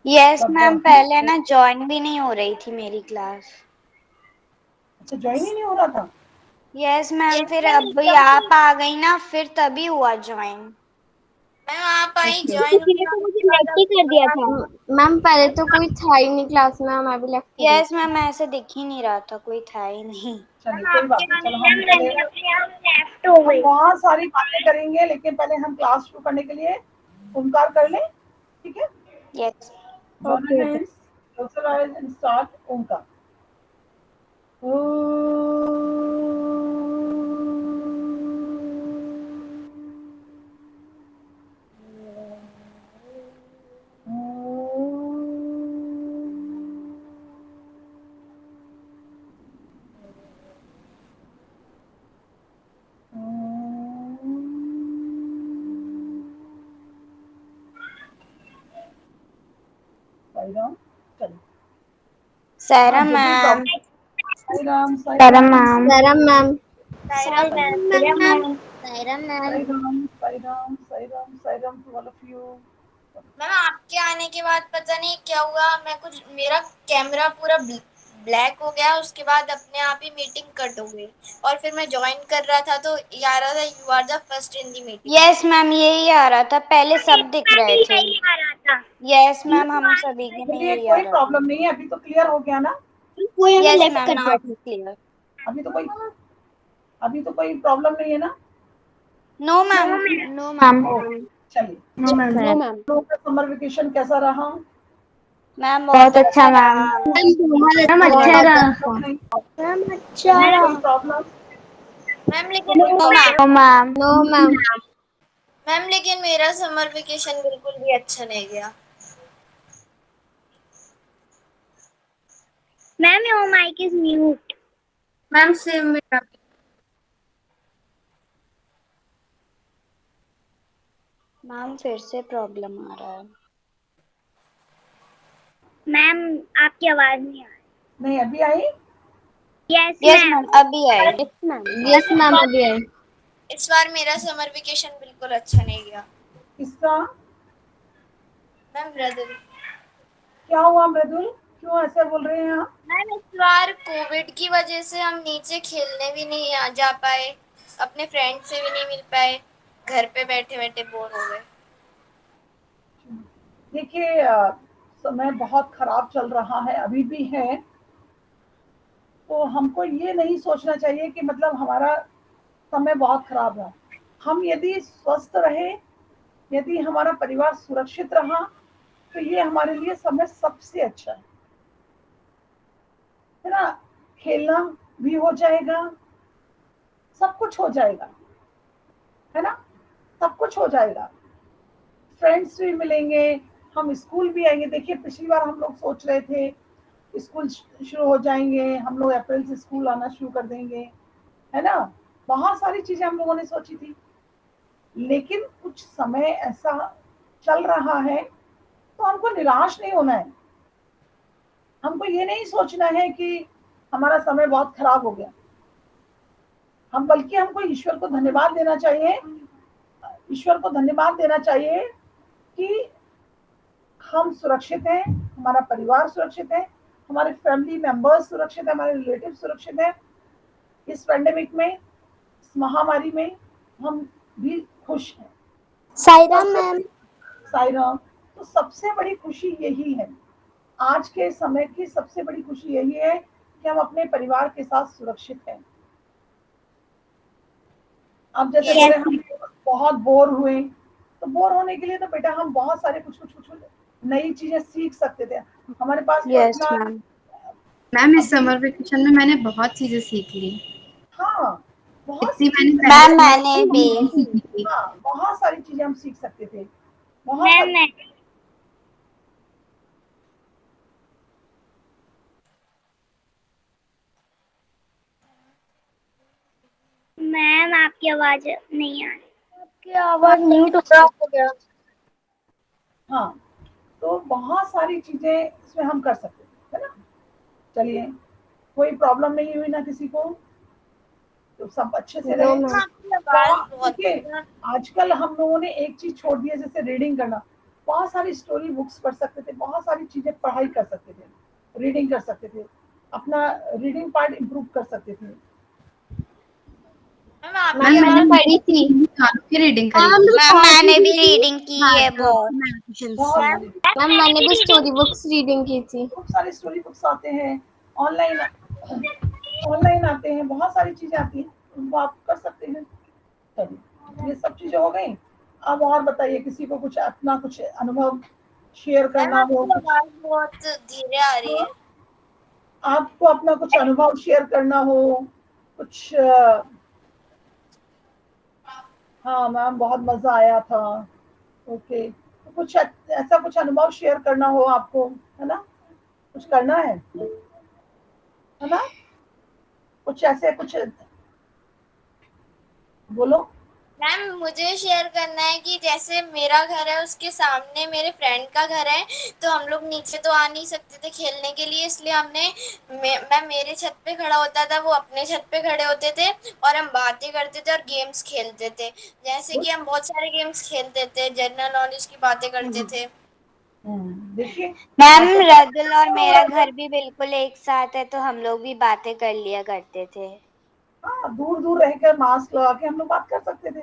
Yes ma'am, पहले ना join भी नहीं हो रही थी मेरी क्लास। अच्छा, ज्वाइन ही नहीं हो रहा था? यस मैम, फिर अभी आप आ गई ना, फिर तभी हुआ ज्वाइन। मैम आप आई, Okay. ज्वाइन किसी ने तो मुझे लेफ्ट ही कर दिया था। मैम पहले तो कोई था ही नहीं क्लास में, मैं भी लेफ्ट हो गई। यस मैम, ऐसे दिख ही नहीं रहा था, कोई था ही नहीं। चलिए कोई बात नहीं, चलो हम पहले हम बहुत सारी बातें करेंगे, लेकिन पहले हम क्लास शुरू करने के लिए ओमकार कर लें, ठीक है? Yes. Join your hands, close your eyes and start Omkar. Sairam, चलो। सारा जब भी मैम। साईराम, सारा मैम। सरम ma'am. Sairam, ma'am. Sairam, Sairam, Sairam to all of you. Ma'am आपके आने के बाद पता नहीं क्या हुआ, मेरा कैमरा पूरा ब्लैक हो गया, उसके बाद अपने आप ही मीटिंग कट हो गई, और फिर मैं ज्वाइन कर रहा था तो ये आ रहा था you are the first in the meeting. Yes ma'am, यही आ रहा था, पहले सब दिख रहे थे। यस मैम, हम सभी के में चलिए यही आ कोई रहा था। प्रॉब्लम नहीं है, अभी तो क्लियर हो गया ना? कोई हमें यस लेफ्ट मैम, कर नाउ दिया इट्स था। क्लियर। अभी तो कोई प्रॉब्लम नहीं है ना? No ma'am. No ma'am. चलिए, नो मैम। No ma'am. लोगों का समर वेकेशन कैसा रहा? मैम बहुत अच्छा मैम। मैम अच्छा रहा। नहीं, मैम अच्छा कोई रहा। प्रॉब्लम? मैम लेकिन no ma'am. No ma'am. No ma'am. Ma'am लेकिन मेरा समर वेकेशन बिल्कुल भी अच्छा नहीं गया। Ma'am your mic is mute. Ma'am same मेरा। मैम फिर से प्रॉब्लम आ रहा है। मैम आपकी आवाज नहीं आ रही। नहीं, अभी आई? Yes yes ma'am. मैम, अभी आई। यस मैम अभी आई। इस बार मेरा समर वेकेशन बिल्कुल अच्छा नहीं गया। किसका? Ma'am brother. क्या हुआ मृदुल, क्यों ऐसे बोल रहे हैं आप? मैम इस बार कोविड की वजह से हम नीचे खेलने भी नहीं जा पाए, अपने फ्रेंड से भी नहीं मिल पाए, घर पे बैठे बैठे बोर हो गए। देखिए, समय बहुत खराब चल रहा है, अभी भी है। तो हमको ये नहीं सोचना चाहिए कि मतलब हमारा समय बहुत खराब रहा। हम यदि स्वस्थ रहे, यदि हमारा परिवार सुरक्षित रहा, तो ये हमारे लिए समय सबसे अच्छा है ना? खेलना भी हो जाएगा, सब कुछ हो जाएगा, है ना? सब कुछ हो जाएगा, फ्रेंड्स भी मिलेंगे, हम स्कूल भी आएंगे। देखिए, पिछली बार हम लोग सोच रहे थे स्कूल शुरू हो जाएंगे, हम लोग अप्रैल से स्कूल आना शुरू कर देंगे, है ना? बहुत सारी चीजें हम लोगों ने सोची थी, लेकिन कुछ समय ऐसा चल रहा है, तो हमको निराश नहीं होना है। हमको ये नहीं सोचना है कि हमारा समय बहुत खराब हो गया। हम बल्कि हमको ईश्वर को धन्यवाद देना चाहिए, ईश्वर को धन्यवाद देना चाहिए कि हम सुरक्षित हैं, हमारा परिवार सुरक्षित है, हमारे फैमिली मेंबर्स सुरक्षित है, हमारे रिलेटिव सुरक्षित है। इस पेंडेमिक में, इस महामारी में हम भी खुश हैं। साईराम मैम। साई राम। तो सबसे बड़ी खुशी यही है, आज के समय की सबसे बड़ी खुशी यही है कि हम अपने परिवार के साथ सुरक्षित हैं। अब जैसे बोले हम बहुत बोर हुए, तो बोर होने के लिए तो बेटा हम बहुत सारे कुछ नई चीजें सीख सकते थे। हमारे पास तो यस इतना मैम। मैम इस समर वेकेशन में मैंने बहुत चीजें सीख ली। हाँ, बहुत इतनी सी मैंने चीजें, पहले मैम से मैंने भी। नहीं सीखी थी। हाँ, बहुत सारी चीजें हम सीख सकते थे, बहुत मैम सारी। मैं मैम आपकी आवाज नहीं आ रही। आपकी आवाज म्यूट हो गया। हाँ, तो बहुत सारी चीजें इसमें हम कर सकते थे, है ना? चलिए, कोई प्रॉब्लम नहीं हुई ना किसी को, तो सब अच्छे से नो रहे। मैम। आपकी आवाज बहुत देखिए, आजकल हम लोगों ने एक चीज छोड़ दी है, जैसे रीडिंग करना। बहुत सारी स्टोरी बुक्स पढ़ सकते थे, बहुत सारी चीजें पढ़ाई कर सकते थे, रीडिंग कर सकते थे, अपना रीडिंग पार्ट इम्प्रूव कर सकते थे। मैम आपकी मैम मैंने आवाज पढ़ी थी, चालू की रीडिंग करी हम थी। लोग मैम साथ मैंने ही भी थी। रीडिंग की हाँ है तो बहुत। बहुत मैम सारी मैम मैंने भी स्टोरी बुक्स रीडिंग की थी। खूब सारे स्टोरी बुक्स आते हैं, ऑनलाइन ऑनलाइन आते हैं, बहुत सारी चीजें आती हैं, उनको आप कर सकते हैं। चलिए, ये सब चीजें हो गई। अब और बताइए, किसी को कुछ अपना कुछ अनुभव शेयर मैम करना हो, आपकी कुछ आवाज बहुत धीरे आ रही है। आपको अपना कुछ अनुभव शेयर करना हो, कुछ हाँ मैम बहुत मजा आया था, ओके, तो कुछ ऐसा कुछ अनुभव शेयर करना हो आपको, है ना, कुछ करना है ना, कुछ ऐसे कुछ बोलो। मैम मुझे शेयर करना है कि जैसे मेरा घर है उसके सामने मेरे फ्रेंड का घर है, तो हम लोग नीचे तो आ नहीं सकते थे खेलने के लिए, इसलिए मैं मेरे छत पे खड़ा होता था, वो अपने छत पे खड़े होते थे और हम बातें करते थे और गेम्स खेलते थे। जैसे कि हम बहुत सारे गेम्स खेलते थे, जनरल नॉलेज की बातें करते थे। देखिए मैम आपको तो रजुल और अच्छा हो मेरा रहा था। घर भी बिल्कुल एक साथ है, तो हम लोग भी बातें कर लिया करते थे। हाँ, दूर दूर रहकर मास्क लगा के हम लोग बात कर सकते थे,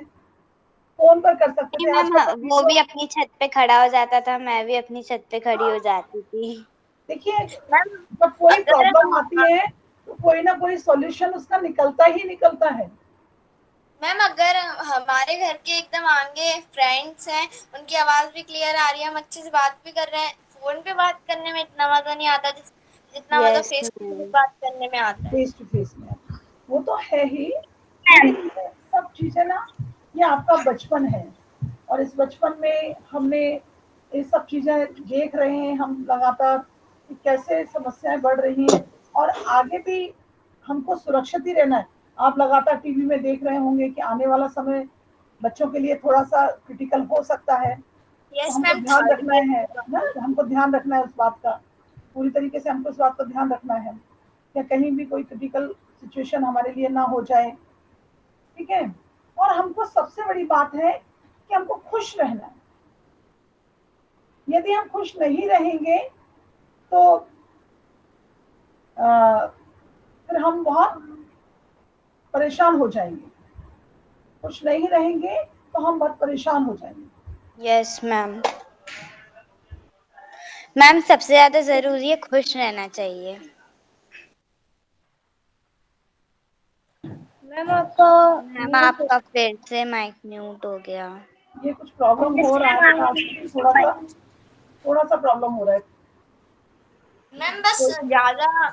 फोन पर कर सकते नहीं थे, मैम, आजकल तो वो वीडियो। भी अपनी छत पे खड़ा हो जाता था, मैं भी अपनी छत पे खड़ी हो हाँ, जाती थी। देखिए, मैम जब कोई अगर प्रॉब्लम आती है तो कोई ना कोई सॉल्यूशन उसका निकलता ही निकलता है। मैम अगर हमारे घर के एकदम आगे फ्रेंड्स हैं, उनकी आवाज भी क्लियर आ रही है, हम अच्छे से बात भी कर रहे हैं, फोन पे बात करने में इतना मजा नहीं आता जितना मजा yes face to face ma'am. बात करने में आता है। फेस टू फेस में वो तो है ही, लेकिन ये सब चीजें ना, ये आपका बचपन है, और इस बचपन में हमने ये सब चीजें देख रहे हैं हम लगातार कि कैसे समस्याएं बढ़ रही हैं, और आगे भी हमको सुरक्षित ही रहना है। आप लगातार टीवी में देख रहे होंगे कि आने वाला समय बच्चों के लिए थोड़ा सा क्रिटिकल हो सकता है, तो यस हमको मैम, ध्यान थर्ड रखना वेव है होगा। ना, हमको ध्यान रखना है उस बात का, पूरी तरीके से हमको इस बात का ध्यान रखना है, या कहीं भी कोई क्रिटिकल सिचुएशन हमारे लिए ना हो जाए, ठीक है। और हमको सबसे बड़ी बात है कि हमको खुश रहना है। यदि हम खुश नहीं रहेंगे तो फिर हम बहुत परेशान हो जाएंगे, खुश नहीं रहेंगे तो हम बहुत परेशान हो जाएंगे। Yes ma'am. मैम सबसे ज्यादा जरूरी है खुश रहना चाहिए। मैम आपका मैम आपका फिर से माइक म्यूट हो गया। ये कुछ प्रॉब्लम हो रहा है आज, थोड़ा सा प्रॉब्लम हो रहा है। मैम बस तो ज्यादा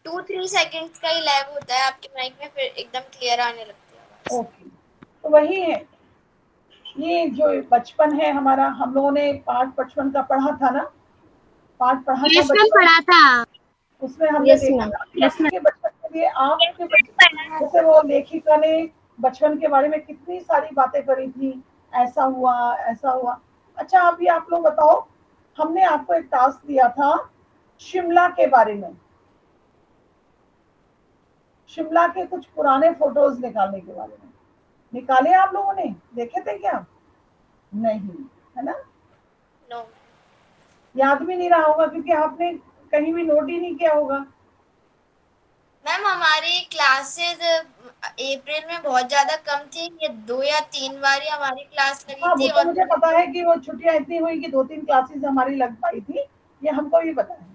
2-3 सेकेंड्स का ही लैग होता है आपके माइक में, फिर एकदम क्लियर आने लगती है आवाज। ओके, तो वही है, ये जो बचपन है हमारा, हम लोगों ने पाठ बचपन का पढ़ा था ना, पाठ पढ़ा था यस मैम बचपन, पढ़ा था। उसमें हमने यस देखा मैम। था कि आपके बचपन के लिए, आपके बचपन, जैसे वो लेखिका ने बचपन के बारे में कितनी सारी बातें करी थी, ऐसा हुआ ऐसा हुआ। अच्छा, अभी आप लोग बताओ, हमने आपको एक टास्क दिया था शिमला के बारे में, शिमला के कुछ पुराने फोटोज निकालने के बारे में, निकाले आप लोगों ने, देखे थे क्या? नहीं, है ना, नो याद भी नहीं रहा होगा क्योंकि आपने कहीं भी नोट ही नहीं किया होगा। मैम, हमारी क्लासेस अप्रैल में बहुत ज्यादा कम थी, ये 2 या 3 बार ही हमारी क्लास लगी हाँ, वो थी तो और मुझे पता है कि वो छुट्टियां इतनी हुई कि 2-3 क्लासेस हमारी लग पाई थी, ये हमको भी पता है,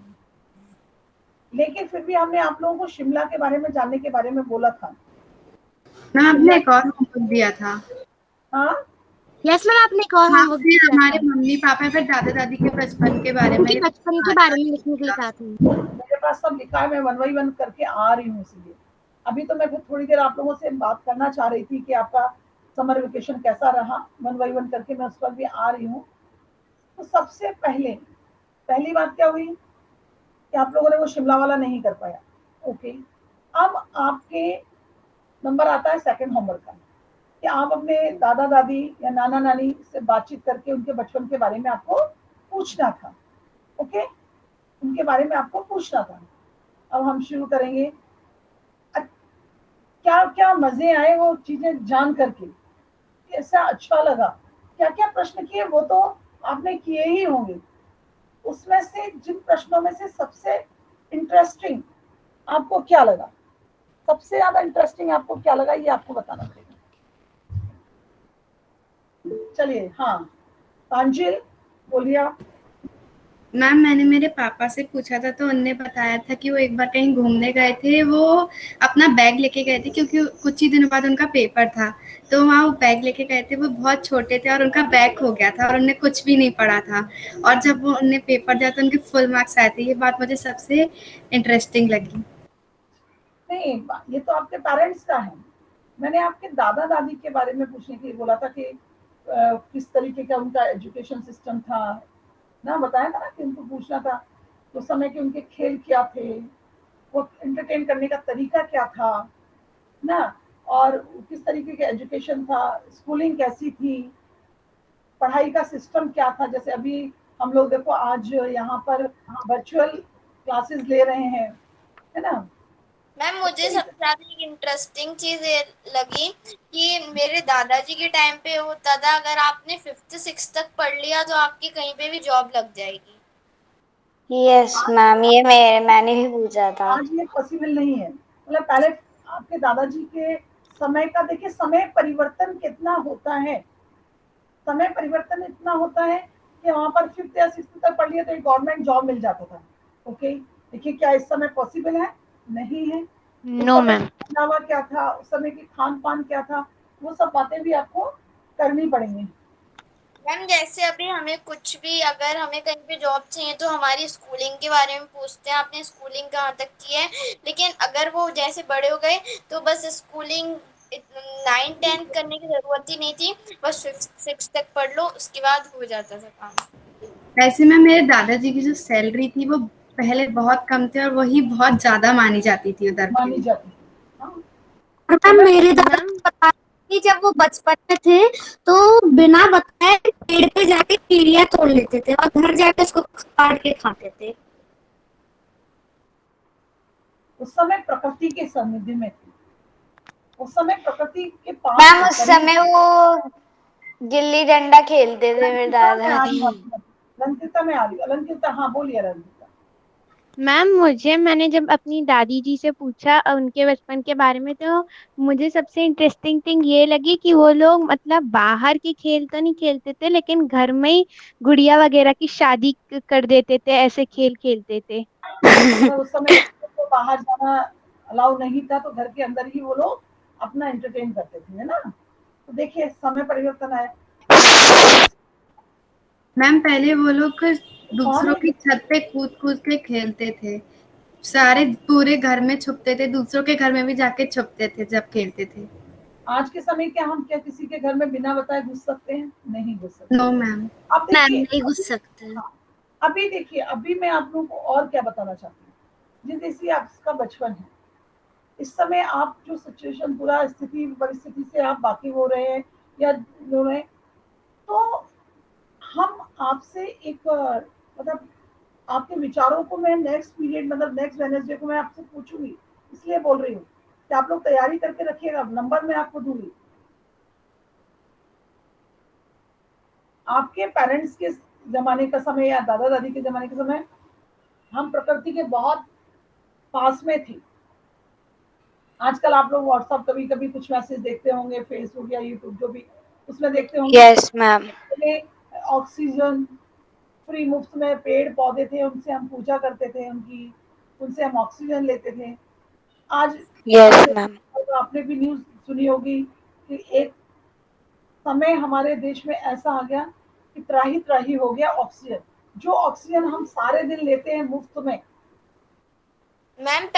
लेकिन फिर भी हमने आप लोगों को शिमला के बारे में जानने के बारे में बोला था। मैम आपने शिमला, एक और होमवर्क दिया था। हाँ, यस मैम आपने एक और हाँ, होमवर्क फिर दिया हमारे था, मम्मी पापा फिर दादा दादी के बचपन के बारे में उनके बचपन के बारे में लिखने के लिए कहा था। मेरे पास सब लिखा है, मैं वन बाई वन करके आ रही हूँ, इसीलिए अभी तो मैं फिर थोड़ी देर आप लोगों से बात करना चाह रही थी कि आपका समर वेकेशन कैसा रहा, वन बाई वन करके मैं उस पर भी आ रही हूँ। तो सबसे पहली बात क्या हुई कि आप लोगों ने वो शिमला वाला नहीं कर पाया, ओके। अब आपके नंबर आता है सेकंड होमवर्क का, कि आप अपने दादा दादी या नाना नानी से बातचीत करके उनके बचपन के बारे में आपको पूछना था, ओके, उनके बारे में आपको पूछना था। अब हम शुरू करेंगे, क्या क्या मजे आए वो चीजें जान करके, कैसा अच्छा लगा, क्या क्या प्रश्न किए वो तो आपने किए ही होंगे। उसमें से जिन प्रश्नों में से सबसे इंटरेस्टिंग आपको क्या लगा, सबसे ज्यादा इंटरेस्टिंग आपको क्या लगा, ये आपको बताना पड़ेगा। चलिए, हाँ तांजिल बोलिए आप। मैम मैंने मेरे पापा से पूछा था तो उनने बताया था कि वो एक बार कहीं घूमने गए थे। वो अपना बैग लेके गए थे क्योंकि कुछ ही दिनों बाद उनका पेपर था। तो वहाँ वो बैग लेके गए थे, वो बहुत छोटे थे और उनका बैग खो गया था और उन्हें कुछ भी नहीं पढ़ा था। और जब वो उन्हें पेपर दिया तो उनके फुल मार्क्स आए थे। ये बात मुझे सबसे इंटरेस्टिंग लगी। नहीं, ये तो आपके पेरेंट्स का है। मैंने आपके दादा दादी के बारे में पूछने के लिए बोला था कि किस तरीके का उनका एजुकेशन सिस्टम था ना, बताया था ना कि उनको पूछना था उस समय के उनके खेल क्या थे, वो एंटरटेन करने का तरीका क्या था ना, और किस तरीके का एजुकेशन था, स्कूलिंग कैसी थी, पढ़ाई का सिस्टम क्या था। जैसे अभी हम लोग देखो आज यहाँ पर वर्चुअल क्लासेस ले रहे हैं, है ना। मैम मुझे सबसे ज्यादा एक इंटरेस्टिंग चीज ये लगी कि मेरे दादाजी के टाइम पे होता था, अगर आपने 5th 6th तक पढ़ लिया तो आपकी कहीं पे भी जॉब लग जाएगी। यस मैम, ये मैंने भी पूछा था। आज ये पॉसिबल नहीं है। मतलब पहले आपके दादाजी के समय का देखिए, समय परिवर्तन कितना होता है, समय परिवर्तन इतना होता है कि वहां पर 5th या 6th तक पढ़ लिया तो एक गवर्नमेंट जॉब मिल जाता था। ओके, देखिए क्या इस समय पॉसिबल है? नहीं है। उस नो समय मैम। पहनावा क्या था, उस समय की खान पान क्या था, वो सब बातें भी आपको करनी पड़ेंगी। मैम जैसे अभी हमें कुछ भी, अगर हमें कहीं पे जॉब चाहिए तो हमारी स्कूलिंग के बारे में पूछते हैं, आपने स्कूलिंग कहाँ तक की है। लेकिन अगर वो जैसे बड़े हो गए तो बस स्कूलिंग 9 10 करने की जरूरत ही नहीं थी, बस 5th 6th तक पढ़ लो, उसके बाद हो जाता था काम। ऐसे में मेरे दादाजी की जो सैलरी थी वो पहले बहुत कम थी और वही बहुत ज्यादा मानी जाती थी उधर मानी पे। जाती है। हाँ, और तो मैम मैं मेरे दादा मैम बता कि जब वो बचपन में थे तो बिना बताए पेड़ पे जाके चिड़िया तोड़ लेते थे और घर जाके उसको काट के खाते थे। उस समय प्रकृति के सानिध्य में थी, उस समय प्रकृति के पास मैम थे, उस करीब समय वो गिल्ली डंडा खेलते थे मेरे रंकिता में आ दादाजी। रही हूँ आपकी बात। रंकिता में आ रही हूँ, रंकिता हाँ बोलिए रंकिता। मैम मैंने जब अपनी दादी जी से पूछा उनके बचपन के बारे में, तो मुझे सबसे इंटरेस्टिंग थिंग ये लगी कि वो लोग मतलब बाहर के खेल तो नहीं खेलते थे, लेकिन घर में ही गुड़िया वगैरह की शादी कर देते थे, ऐसे खेल खेलते थे। मतलब उस समय बच्चों को बाहर जाना अलाउ नहीं था, तो घर के अंदर ही वो लोग अपना एंटरटेन करते थे, है ना। तो देखिए समय परिवर्तन आया। मैम पहले वो लोग कौन दूसरों है? की छत पे कूद कूद के खेलते थे। सारे पूरे घर में छुपते थे, दूसरों के घर में भी जाके छुपते थे जब खेलते थे। आज के समय क्या हम क्या किसी के घर में बिना बताए घुस सकते हैं? नहीं घुस सकते। No ma'am. अब मैम देखिए नहीं घुस सकते। हाँ, अभी देखिए, अभी मैं आप लोगों को और क्या बताना चाहती हूँ। जिस जैसी आपका बचपन है, इस समय आप जो सिचुएशन, पूरा स्थिति परिस्थिति से आप वाकिफ हो रहे हैं या हो रहे हैं, तो हम आपसे एक मतलब आपके विचारों को मैं नेक्स्ट पीरियड, मतलब नेक्स्ट वेडनेसडे को मैं आपसे पूछूंगी। इसलिए बोल रही हूँ कि आप लोग तैयारी करके रखिएगा, नंबर मैं आपको दूंगी। आपके पेरेंट्स के जमाने का समय या दादा दादी के जमाने के समय हम प्रकृति के बहुत पास में थे। आजकल आप लोग व्हाट्सएप कभी कभी कुछ मैसेज देखते होंगे, फेसबुक या यूट्यूब जो भी, उसमें देखते होंगे यस मैम। पहले ऑक्सीजन फ्री, मुफ्त में पेड़ पौधे थे, उनसे हम पूजा करते थे, उनकी, उनसे हम ऑक्सीजन लेते थे। आज यस आपने मैम। आपने भी न्यूज सुनी होगी कि एक समय हमारे देश में ऐसा आ गया कि त्राही त्राही हो गया ऑक्सीजन। जो ऑक्सीजन हम सारे दिन लेते हैं मुफ्त में, मैम जो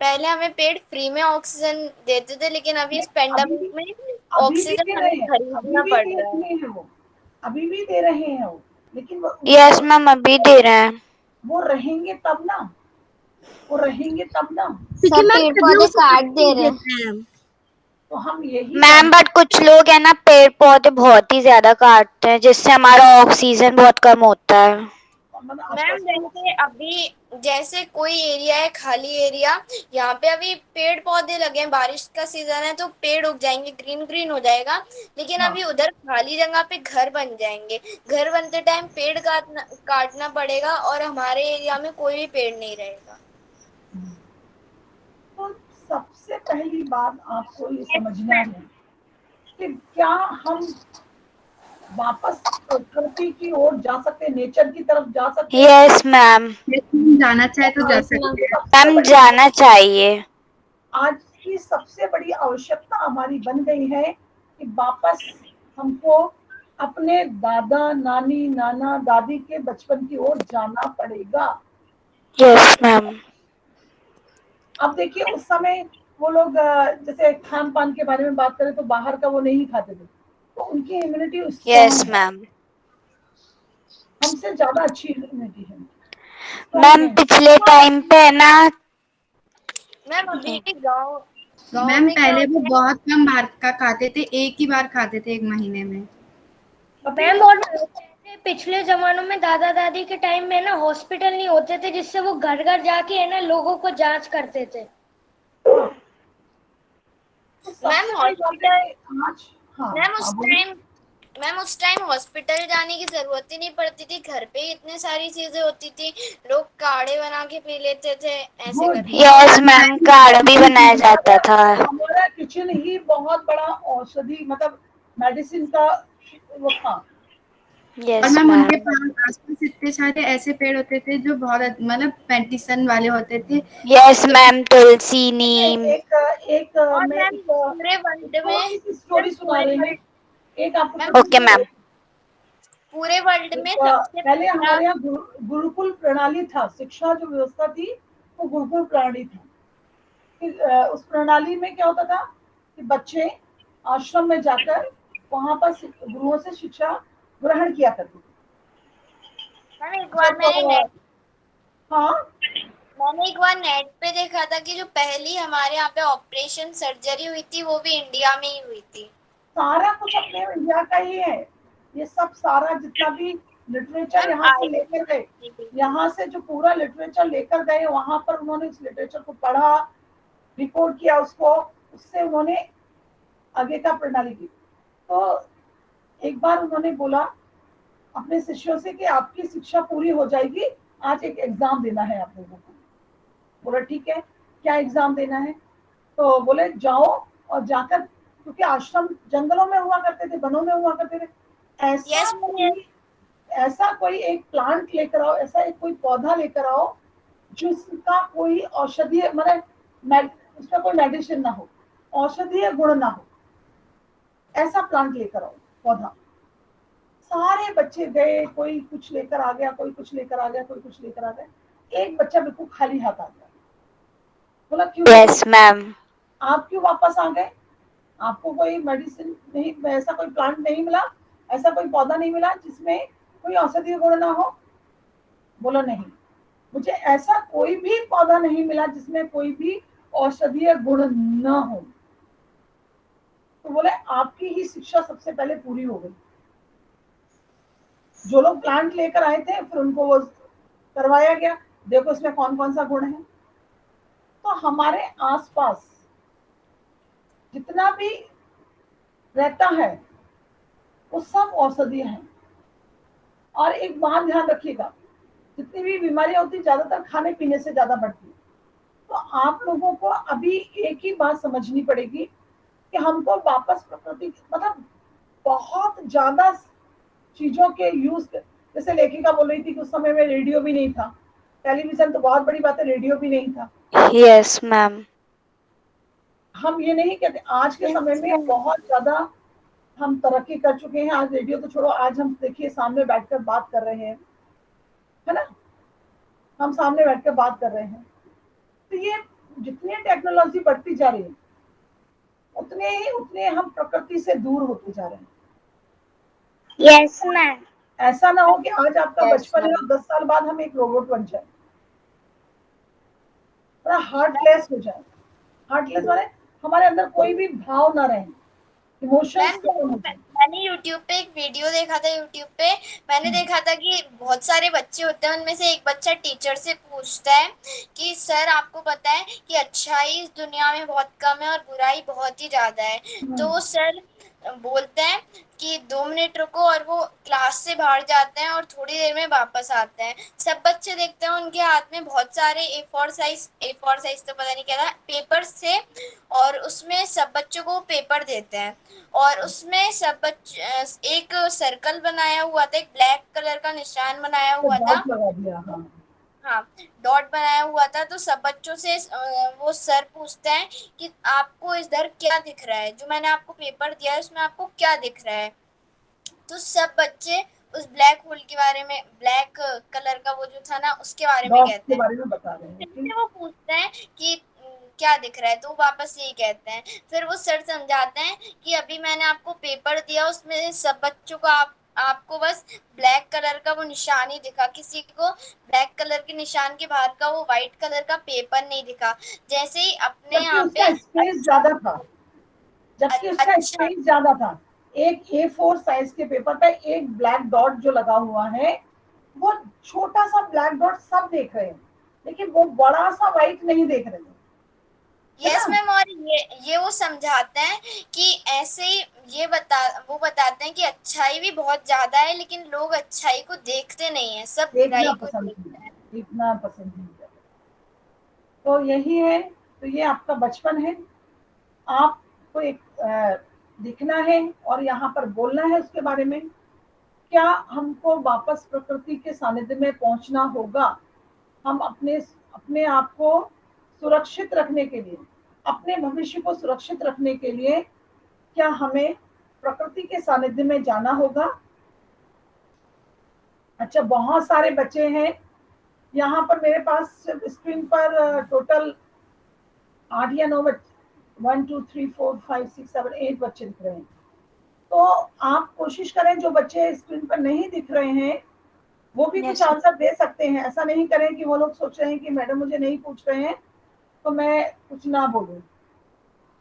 पहले हमें पेड़ फ्री में ऑक्सीजन देते थे, लेकिन अभी इस अभी पेंडेमिक भी में अभी भी ऑक्सीजन दे हमें रहे हैं, अभी खरीदना भी पड़ दे रहा है। रहे हैं वो, अभी भी दे रहे हैं वो, लेकिन यस मैम, अभी दे रहे हैं। वो रहेंगे तब ना, वो रहेंगे तब ना। क्योंकि सब मैम पेड़ सभी पौधे उसे काट दे नहीं रहे हैं। देते हैं। तो हम यही मैम जानते बट कुछ लोग है ना, पेड़ पौधे बहुत ही ज्यादा काटते हैं, जिससे हमारा ऑक्सीजन बहुत कम होता है। हैं, मतलब आपका मैम स्टोर। जैसे अभी जैसे कोई एरिया है खाली एरिया, यहाँ पे अभी पेड़ पौधे लगे हैं, बारिश का सीजन है तो पेड़ उग जाएंगे, ग्रीन ग्रीन हो जाएगा। लेकिन हाँ। अभी उधर खाली जगह पे घर बन जाएंगे, घर बनते टाइम पेड़ काटना पड़ेगा और हमारे एरिया में कोई भी पेड़ नहीं रहेगा। तो सबसे पहली बात आपको ये समझना है कि क्या हम वापस प्रकृति की ओर जा सकते हैं, नेचर की तरफ जा सकते हैं? यस मैम, जाना चाहे तो जा सकते हैं। सबसे मैम बड़ी जाना चाहिए। आज की सबसे बड़ी आवश्यकता हमारी बन गई है कि वापस हमको अपने दादा नानी नाना दादी के बचपन की ओर जाना पड़ेगा। Yes ma'am. अब देखिए उस समय वो लोग जैसे खान पान के बारे में बात करें तो बाहर का वो नहीं खाते थे, तो उनकी इम्यूनिटी यस स्ट्रांग है, मैम। हमसे ज्यादा अच्छी इम्यूनिटी है, स्ट्रांग मैम है। पिछले टाइम पे है ना, मैम अभी भी गाँव मैम में क्या पहले वो होता है। बहुत कम बार का खाते थे, एक ही बार खाते थे एक महीने में। मैम और जैसे पिछले जमानों में दादा दादी के टाइम में ना हॉस्पिटल नहीं होते थे, जिससे वो घर घर जाके है ना लोगों को जांच करते थे। तो सबसे बड़ी बात है आज। हाँ मैम हाँ बोलिए। उस टाइम हॉस्पिटल जाने की जरूरत ही नहीं पड़ती थी, घर पे ही इतनी सारी चीजें होती थी, लोग काढ़े बना के पी लेते थे, ऐसे गुड। करके। यस मैम, कार्ड भी बनाया जाता था। हमारा किचन ही बहुत बड़ा औषधि मतलब मेडिसिन का वो था। और यस मैम उनके मैम। आसपास इतने सारे ऐसे पेड़ होते थे जो बहुत मतलब मेडिसन वाले होते थे। यस तो मैम, तुलसी नीम। एक एक और मैं मैम एक पूरे वर्ल्ड में छोटी सी स्टोरी सुना रही हूँ। एक आपको मैम छोटी ओके सी मैम। पूरे वर्ल्ड में सबसे पहले पहला। हमारे यहाँ गुरुकुल प्रणाली था, शिक्षा जो व्यवस्था थी वो गुरुकुल प्रणाली थी। उस प्रणाली में क्या होता था कि बच्चे आश्रम में जाकर वहां पर गुरुओं से शिक्षा ग्रहण किया करते थे। मैम हाँ मैंने एक बार नेट पे देखा था कि जो पहली हमारे यहाँ पे ऑपरेशन सर्जरी हुई थी वो भी इंडिया में ही हुई थी। सारा कुछ अपने इंडिया का ही है। ये सब सारा जितना भी लिटरेचर मैम यहाँ से आई लेकर गए, यहाँ से जो पूरा लिटरेचर लेकर गए वहां पर उन्होंने उस लिटरेचर को पढ़ा, रिपोर्ट किया उसको, उससे उन्होंने आगे का प्रणाली की। तो एक बार उन्होंने बोला अपने शिष्यों से कि आपकी शिक्षा पूरी हो जाएगी, आज एक एग्जाम देना है आप लोगों को। बोला ठीक है, क्या एग्जाम देना है? तो बोले जाओ और जाकर, क्योंकि आश्रम जंगलों में हुआ करते थे, वनों में हुआ करते थे, यस ऐसा कोई एक प्लांट लेकर आओ, ऐसा एक कोई पौधा लेकर आओ जिसका कोई औषधीय मतलब उसमें कोई मेडिसिन ना हो, औषधीय गुण ना हो, ऐसा प्लांट लेकर आओ पौधा। सारे बच्चे गए, कोई कुछ लेकर आ गया, कोई कुछ लेकर आ गया, कोई कुछ लेकर आ गया। एक बच्चा बिल्कुल खाली हाथ आ गया। बोला क्यों यस मैम। आप क्यों वापस आ गए? आपको कोई मेडिसिन नहीं, ऐसा कोई प्लांट नहीं मिला, ऐसा कोई पौधा नहीं मिला जिसमें कोई औषधीय गुण ना हो? बोला नहीं, मुझे ऐसा कोई भी पौधा नहीं मिला जिसमें कोई भी औषधीय गुण न हो। तो बोले आपकी ही शिक्षा सबसे पहले पूरी हो गई। जो लोग प्लांट लेकर आए थे फिर उनको वो करवाया गया, देखो इसमें कौन कौन सा गुण है। तो हमारे आसपास जितना भी रहता है वो सब औषधीय है। और एक बात ध्यान रखिएगा, जितनी भी बीमारियां होती ज्यादातर खाने पीने से ज्यादा बढ़ती है। तो आप लोगों को अभी एक ही बात समझनी पड़ेगी कि हमको वापस प्रकृति मतलब बहुत ज्यादा चीजों के यूज, जैसे लेखिका बोल रही थी कि उस समय में रेडियो भी नहीं था, टेलीविजन तो बहुत बड़ी बात है, रेडियो भी नहीं था। Yes ma'am. हम ये नहीं कहते, आज के समय में बहुत ज्यादा हम तरक्की कर चुके हैं। आज रेडियो तो छोड़ो, आज हम देखिए सामने बैठकर बात कर रहे हैं, है ना, हम सामने बैठकर बात कर रहे हैं। तो ये जितनी टेक्नोलॉजी बढ़ती जा रही है उतने हम प्रकृति से दूर होते जा रहे हैं। Yes ma'am. ऐसा ना हो कि आज आपका Yes, बचपन है ma'am. और 10 साल बाद हम एक रोबोट बन जाए, हार्टलेस हो जाए। हार्टलेस माने हमारे अंदर कोई भी भाव ना रहे, इमोशंस मैम खत्म हो जाए। मैंने यूट्यूब पे एक वीडियो देखा था, यूट्यूब पे मैंने देखा था कि बहुत सारे बच्चे होते हैं, उनमें से एक बच्चा टीचर से पूछता है कि सर आपको पता है कि अच्छाई इस दुनिया में बहुत कम है और बुराई बहुत ही ज्यादा है। तो वो सर बोलते हैं कि 2 मिनट रुको, और वो क्लास से बाहर जाते हैं और थोड़ी देर में वापस आते हैं। सब बच्चे देखते हैं उनके हाथ में बहुत सारे ए4 साइज तो पता नहीं क्या था पेपर्स थे, और उसमें सब बच्चों को पेपर देते हैं, और उसमें सब बच्चे एक सर्कल बनाया हुआ था, एक ब्लैक कलर का निशान बनाया तो हुआ था। डॉट लगा दिया। हाँ, हाँ, डॉट बनाया हुआ था। तो सब बच्चों से वो सर पूछते हैं कि आपको इधर क्या दिख रहा है, जो मैंने आपको पेपर दिया है उसमें आपको क्या दिख रहा है। तो सब बच्चे उस ब्लैक होल के बारे में, ब्लैक कलर का वो जो था ना, उसके बारे में डॉट्स कहते के हैं। बारे में बता रहे हैं। फिर से वो पूछते हैं कि क्या दिख रहा है, तो वो वापस यही कहते हैं। फिर वो सर समझाते हैं कि अभी मैंने आपको पेपर दिया, उसमें सब बच्चों को आपको बस ब्लैक कलर का वो निशान ही दिखा, किसी को ब्लैक कलर के निशान के बाहर का वो व्हाइट कलर का पेपर नहीं दिखा। जैसे ही अपने जबकि यहाँ पे उसका स्पेस ज्यादा था, जबकि उसका अच्छा, स्पेस ज्यादा था। एक A4 साइज के पेपर पे एक ब्लैक डॉट जो लगा हुआ है, वो छोटा सा ब्लैक डॉट सब देख रहे हैं, लेकिन वो बड़ा सा व्हाइट नहीं देख रहे हैं, है यस ना? मैम। और ये वो समझाते हैं कि ऐसे ही वो बताते हैं कि अच्छाई भी बहुत ज्यादा है, लेकिन लोग अच्छाई को देखते नहीं है, सब देखना बुराई को पसंद देखते नहीं, हैं। देखना पसंद नहीं करते। तो यही है। तो ये आपका बचपन है, आपको एक दिखना है और यहाँ पर बोलना है उसके बारे में। क्या हमको वापस प्रकृति के सानिध्य में पहुंचना होगा? हम अपने अपने आप को सुरक्षित रखने के लिए, अपने भविष्य को सुरक्षित रखने के लिए क्या हमें प्रकृति के सानिध्य में जाना होगा? अच्छा, बहुत सारे बच्चे हैं यहाँ पर मेरे पास स्क्रीन पर टोटल 8 या 9 बच्चे, 1 2 3 4 5 6 7 8 बच्चे दिख रहे हैं। तो आप कोशिश करें, जो बच्चे स्क्रीन पर नहीं दिख रहे हैं वो भी कुछ यस आंसर दे सकते हैं। ऐसा नहीं करें कि वो लोग सोच रहे हैं कि मैडम मुझे नहीं पूछ रहे हैं तो मैं कुछ ना बोलूं।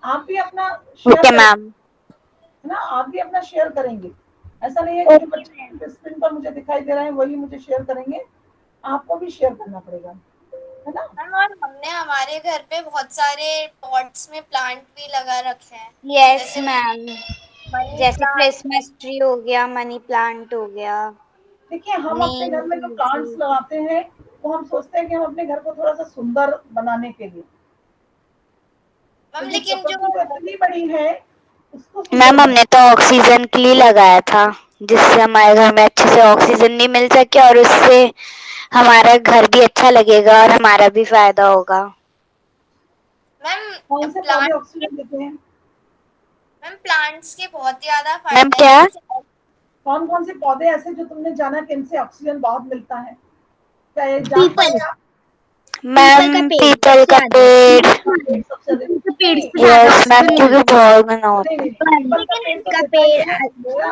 आप भी अपना शेयर ओके करें, मैम। है ना? आप भी अपना शेयर करेंगे। ऐसा नहीं है कि जो बच्चे स्क्रीन पर मुझे दिखाई दे रहे हैं वही मुझे शेयर करेंगे, आपको भी शेयर करना पड़ेगा, है ना? मैम, और हमने हमारे घर पे बहुत सारे पॉट्स में प्लांट भी लगा रखे हैं, यस जैसे मैम, मनी जैसे प्लांट। क्रिसमस ट्री हो गया, मनी प्लांट हो गया, देखिए, हम अपने नीम, घर में जो प्लांट्स तुलसी। लगाते हैं वो हम सोचते हैं कि हम अपने घर को थोड़ा सा सुंदर बनाने के लिए, मैम लेकिन लेकिन जो प्रकृति तो इतनी बड़ी है, उसको सुंदर मैम हमने बना। तो ऑक्सीजन के लिए लगाया था, जिससे हमारे घर में अच्छे से ऑक्सीजन भी मिल सके और उससे हमारा घर भी अच्छा लगेगा और हमारा भी फायदा होगा। मैम कौन से पौधे प्लांट ऑक्सीजन देते हैं? मैम प्लांट्स के बहुत ज्यादा मैम फायदे हैं, क्या? जैसे कौन कौन से पौधे ऐसे जो तुमने जाना कि इनसे ऑक्सीजन बहुत मिलता है? क्या ये जान पीपल, पाए आप? पीपल का मैम पेड़ पीपल सबसे का ज्यादा। पेड़। पीपल का पेड़ सबसे अधिक। के पेड़ नहीं से ज्यादा यस मैम, ऑक्सीजन क्योंकि मिलता बहुत घना नहीं होता नहीं, है। पीपल का लेकिन पेड़ तो का देता ही पेड़ है।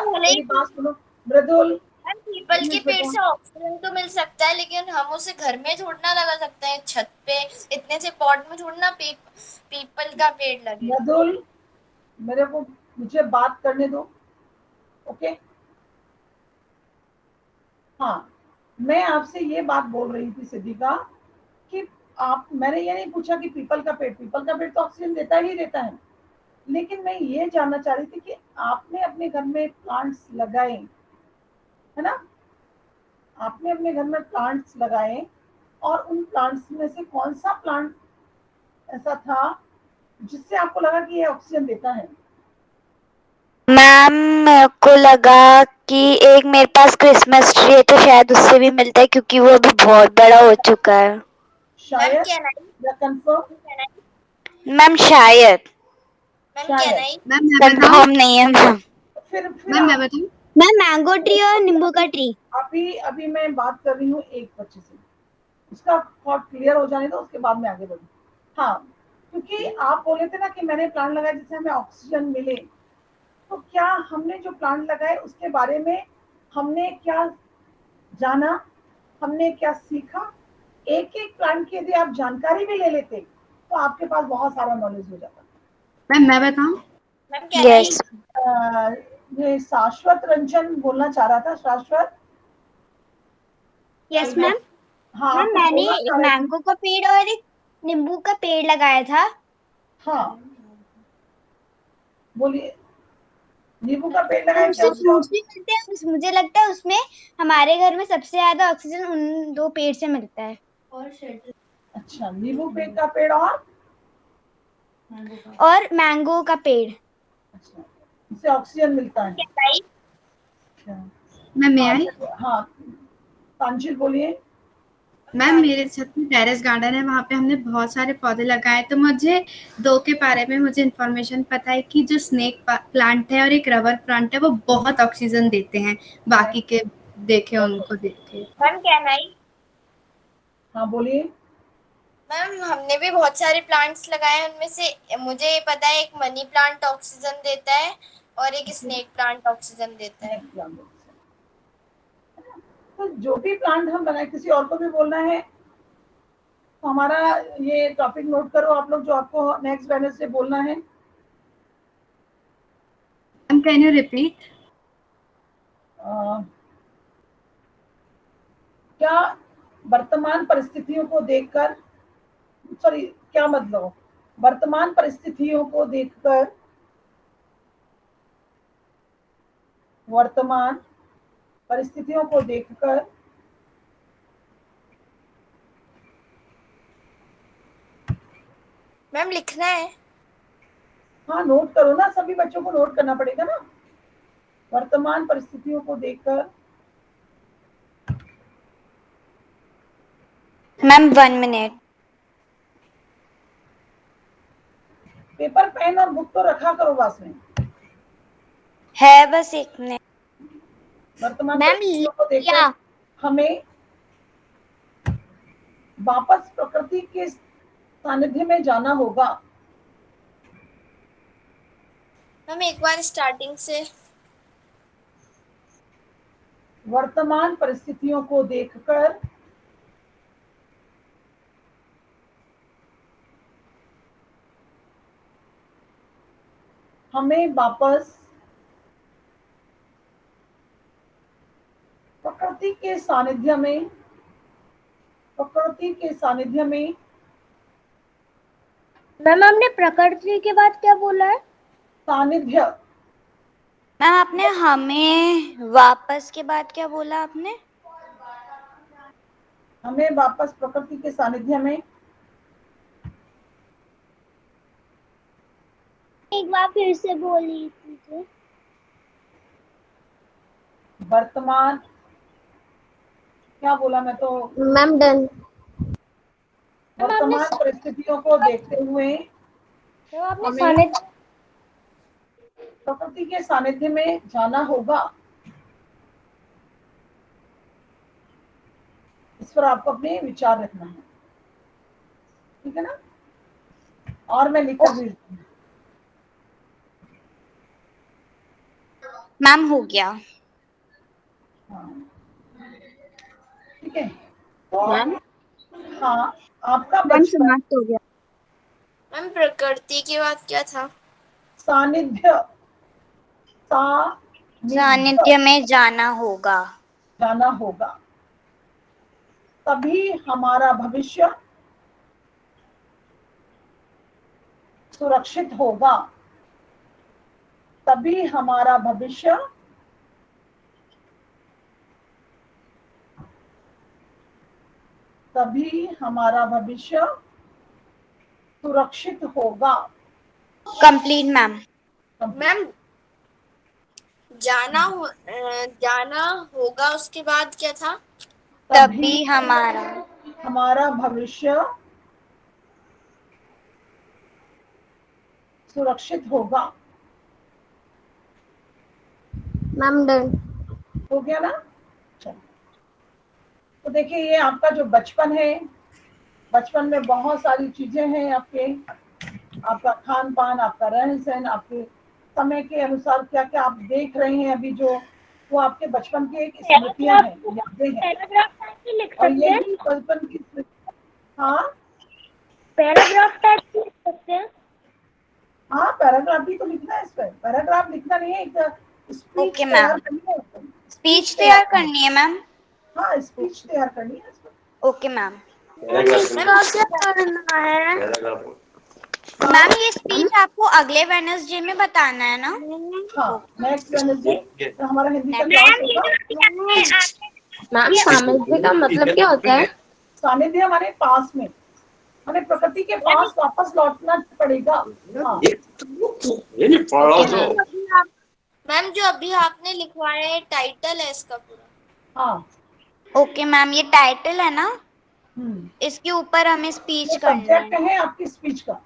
भले मेरी बात सुनो मृदुल, मैम पीपल के इंग्लिश पेड़ बेटा। से ऑक्सीजन तो मिल सकता है, लेकिन हम उसे घर में थोड़ी ना लगा सकते हैं, छत पे इतने से पॉट में थोड़ी ना पीपल का पेड़ लगेगा। मृदुल, मुझे बात करने दो, ओके? हाँ, मैं आपसे ये बात बोल रही थी सिद्धिका कि मैंने ये नहीं पूछा कि पीपल का पेड़ तो ऑक्सीजन देता ही देता है, लेकिन मैं ये जानना चाह रही थी कि आपने अपने घर में प्लांट्स लगाए, है ना? आपने अपने घर में प्लांट्स लगाए और उन प्लांट्स में से कौन सा प्लांट ऐसा था जिससे आपको लगा कि ये ऑक्सीजन देता है? मैम मेरे को लगा कि एक मेरे पास क्रिसमस ट्री है, तो शायद उससे भी मिलता है, क्योंकि वो अभी बहुत बड़ा हो चुका है। मैम शायद कैनाई, या कंफर्म? मैम शायद, मैम शायद। कैनाई। मैम मैं बताऊं? कंफर्म नहीं है मैम। फिर मैम मैं आप बताऊं? मैम मैंगो ट्री और नींबू का ट्री। अभी अभी मैं बात कर रही हूँ एक बच्चे से, उसका थॉट क्लियर हो जाने दो, उसके बाद में आगे बढ़ूँ। हाँ, क्योंकि आप बोले थे ना कि मैंने प्लांट लगाया जिससे हमें ऑक्सीजन मिले, तो क्या हमने जो प्लांट लगाए उसके बारे में हमने क्या जाना, हमने क्या सीखा? एक एक प्लांट की यदि आप जानकारी भी ले लेते तो आपके पास बहुत सारा नॉलेज हो जाता। मैम मैं बताऊं? मैम कहना ही यस ये शाश्वत रंजन बोलना चाह रहा था। शाश्वत, यस मैम। हाँ मैम कुछ मैंने बोलना एक चाह रहे थे। मैंगो का पेड़ और एक नींबू का पेड़ लगाया था। हाँ बोलिए, नींबू का पेड़ तो लगाया, क्या उससे हुआ? फ्रूट्स भी मिलते हैं, मुझे लगता है उसमें हमारे घर में सबसे ज्यादा ऑक्सीजन उन 2 पेड़ से मिलता है। अच्छा, नींबू पेड़ का पेड़ और मैंगो का पेड़। अच्छा, इससे ऑक्सीजन मिलता है। बताइए। अच्छा, मैं हाँ आई। चलिए, हाँ तांजिल बोलिए। मैम मेरे छत में टेरेस गार्डन है, वहाँ पे हमने बहुत सारे पौधे लगाए। तो मुझे 2 के बारे में मुझे इन्फॉर्मेशन पता है कि जो स्नेक प्लांट है और एक रबर प्लांट है वो बहुत ऑक्सीजन देते हैं, बाकी के देखे उनको देख के। मैम कहना ही। हाँ बोलिए। मैम हमने भी बहुत सारे प्लांट्स लगाए हैं, उनमें से मुझे ये पता है एक मनी प्लांट ऑक्सीजन देता है और एक स्नेक प्लांट ऑक्सीजन देता है। तो जो भी प्लांट हम बनाए, किसी और को भी बोलना है तो हमारा ये टॉपिक नोट करो आप लोग, जो आपको नेक्स्ट वेडनेसडे बोलना है। Ma'am can you repeat? क्या वर्तमान परिस्थितियों को देखकर, सॉरी क्या मतलब, वर्तमान परिस्थितियों को देखकर, वर्तमान परिस्थितियों को देखकर मैम लिखना है। हाँ नोट करो ना, सभी बच्चों को नोट करना पड़ेगा ना। वर्तमान परिस्थितियों को देखकर, मैम 1 मिनट। पेपर पेन और बुक तो रखा करो पास में। है बस 1 मिनट। वर्तमान मैम परिस्थितियों को लिया। देखकर हमें वापस प्रकृति के सानिध्य में जाना होगा। मैम एक बार स्टार्टिंग से। वर्तमान परिस्थितियों को देखकर हमें वापस प्रकृति के सानिध्य में, प्रकृति के सानिध्य में, मैम आपने प्रकृति के बाद क्या बोला है? सानिध्य, मैम आपने हमें वापस के बाद क्या बोला आपने? हमें वापस प्रकृति के सानिध्य में, एक बार फिर से बोलिए। वर्तमान, क्या बोला मैं तो, मैम डन। वर्तमान परिस्थितियों को देखते हुए आपने हमें सानिध्य प्रकृति के सानिध्य में जाना होगा। इस पर आपको अपने विचार रखना है, ठीक है ना। और मैं लिख कर भेज दूंगी। मैम हो गया। हाँ ठीक है। तो मैम हाँ, आपका मैम बचपन, समाप्त हो गया। मैम प्रकृति के बाद क्या था? सानिध्य, सानिध्य सानिध्य में जाना होगा। जाना होगा, तभी हमारा भविष्य सुरक्षित होगा, तभी हमारा भविष्य सुरक्षित होगा। Complete ma'am. मैम जाना होगा, उसके बाद क्या था? तभी हमारा हमारा भविष्य सुरक्षित होगा। Ma'am done. हो गया ना। चलो, तो देखिए ये आपका जो बचपन है, बचपन में बहुत सारी चीजें हैं आपके, आपका खान पान, आपका रहन सहन, आपके समय के अनुसार क्या क्या आप देख रहे हैं अभी, जो वो आपके बचपन की एक स्मृतियां हैं, यादें हैं। पैराग्राफ टाइप की लिख और सकते हैं। यही बचपन की, हाँ पैराग्राफ टाइप की लिख सकते हैं। हाँ, पैराग्राफ भी तो लिखना है इस पर। पैराग्राफ लिखना नहीं है, एक स्पीच ओके तैयार मैम। करनी है उसको। स्पीच तैयार करनी है मैम। हाँ, स्पीच तैयार करनी है इसको। Okay ma'am. इसका क्या करना है? मैम ये स्पीच आपको अगले वेडनेसडे में बताना है ना? हाँ, नेक्स्ट वेडनेसडे तो हमारा हिंदी का क्लास होगा। मैम सामर्थ्य का मतलब क्या होता है? सानिध्य हमारे पास में, हमें प्रकृति के पास वापस लौटना पड़ेगा। हाँ, मैम जो अभी आपने लिखवाया है टाइटल है इसका पूरा? हाँ। ओके मैम, ये टाइटल है ना, हम्म, इसके ऊपर हमें स्पीच ये करना सब्जेक्ट है। है आपकी स्पीच का।